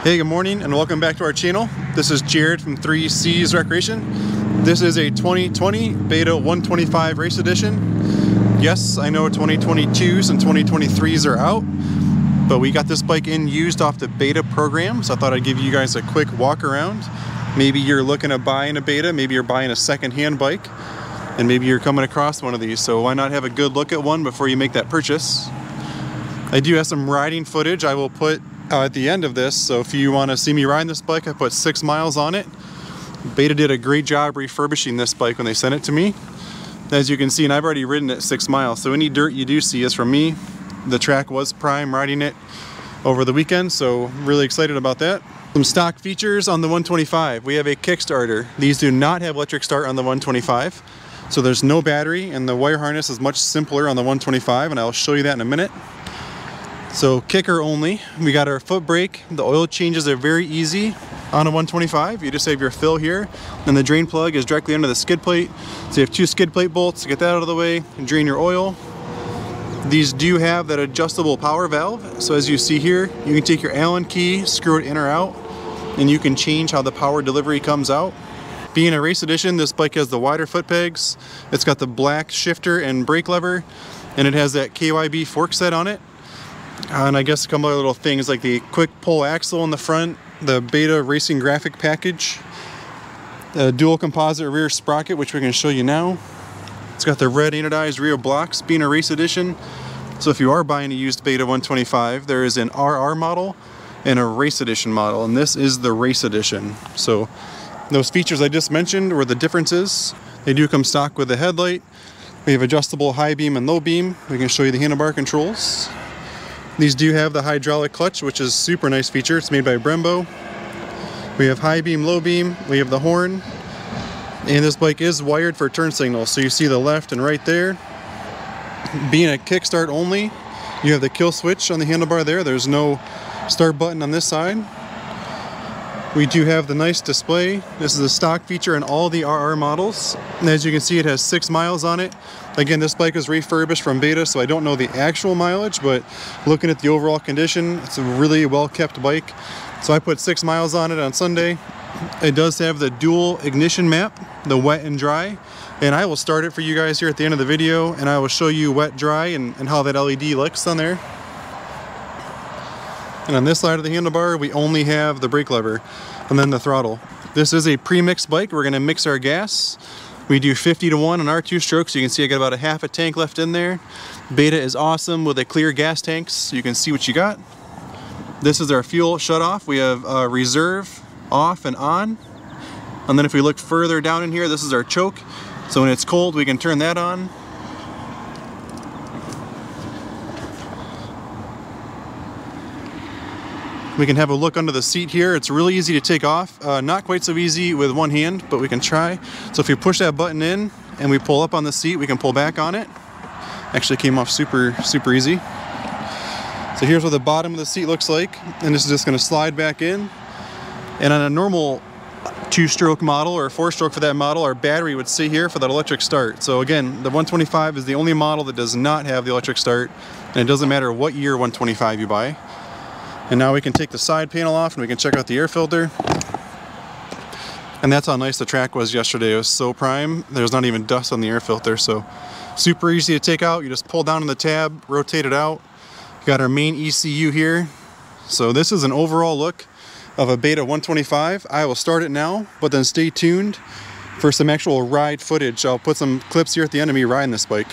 Hey, good morning and welcome back to our channel. This is Jared from 3C's Recreation. This is a 2020 Beta 125 Race Edition. Yes, I know 2022s and 2023s are out, but we got this bike in used off the Beta program, so I thought I'd give you guys a quick walk around. Maybe you're looking at buying a Beta, maybe you're buying a second-hand bike, and maybe you're coming across one of these, so why not have a good look at one before you make that purchase? I do have some riding footage I will put at the end of this, so if you want to see me riding this bike, I put 6 miles on it. Beta did a great job refurbishing this bike when they sent it to me. As you can see, and I've already ridden it 6 miles, so any dirt you do see is from me. The track was prime riding it over the weekend, so really excited about that. Some stock features on the 125. We have a Kickstarter. These do not have electric start on the 125, so there's no battery, and the wire harness is much simpler on the 125, and I'll show you that in a minute. So kicker only. We got our foot brake. The oil changes are very easy on a 125. You just have your fill here, and the drain plug is directly under the skid plate. So you have 2 skid plate bolts to get that out of the way and drain your oil. These do have that adjustable power valve. So as you see here, you can take your Allen key, screw it in or out, and you can change how the power delivery comes out. Being a race edition, this bike has the wider foot pegs. It's got the black shifter and brake lever, and it has that KYB fork set on it. And I guess a couple other little things like the quick pull axle in the front, the Beta racing graphic package, a dual composite rear sprocket, which we can show you now. It's got the red anodized rear blocks, being a race edition. So if you are buying a used Beta 125, there is an RR model and a race edition model, and this is the race edition. So those features I just mentioned were the differences. They do come stock with a headlight. We have adjustable high beam and low beam. We can show you the handlebar controls. These do have the hydraulic clutch, which is a super nice feature. It's made by Brembo. We have high beam, low beam. We have the horn. And this bike is wired for turn signals. So you see the left and right there. Being a kickstart only, you have the kill switch on the handlebar there. There's no start button on this side. We do have the nice display. This is a stock feature in all the RR models. And as you can see, it has 6 miles on it. Again, this bike is refurbished from Beta, so I don't know the actual mileage, but looking at the overall condition, it's a really well-kept bike. So I put 6 miles on it on Sunday. It does have the dual ignition map, the wet and dry, and I will start it for you guys here at the end of the video, and I will show you wet, dry, and how that LED looks on there. And on this side of the handlebar, we only have the brake lever and then the throttle. This is a pre-mixed bike. We're going to mix our gas. We do 50-to-1 on our 2-strokes. You can see I got about a half a tank left in there. Beta is awesome with a clear gas tanks, so you can see what you got. This is our fuel shut-off. We have reserve, off, and on. And then if we look further down in here, this is our choke. So when it's cold, we can turn that on. We can have a look under the seat here. It's really easy to take off. Not quite so easy with one hand, but we can try. So if we push that button in and we pull up on the seat, we can pull back on it. Actually came off super easy. So here's what the bottom of the seat looks like. And this is just gonna slide back in. And on a normal 2-stroke model or 4-stroke for that model, our battery would sit here for that electric start. So again, the 125 is the only model that does not have the electric start. And it doesn't matter what year 125 you buy. And now we can take the side panel off and we can check out the air filter. And that's how nice the track was yesterday. It was so prime, there's not even dust on the air filter. So super easy to take out. You just pull down on the tab, rotate it out. Got our main ECU here. So this is an overall look of a Beta 125. I will start it now, but then stay tuned for some actual ride footage. I'll put some clips here at the end of me riding this bike.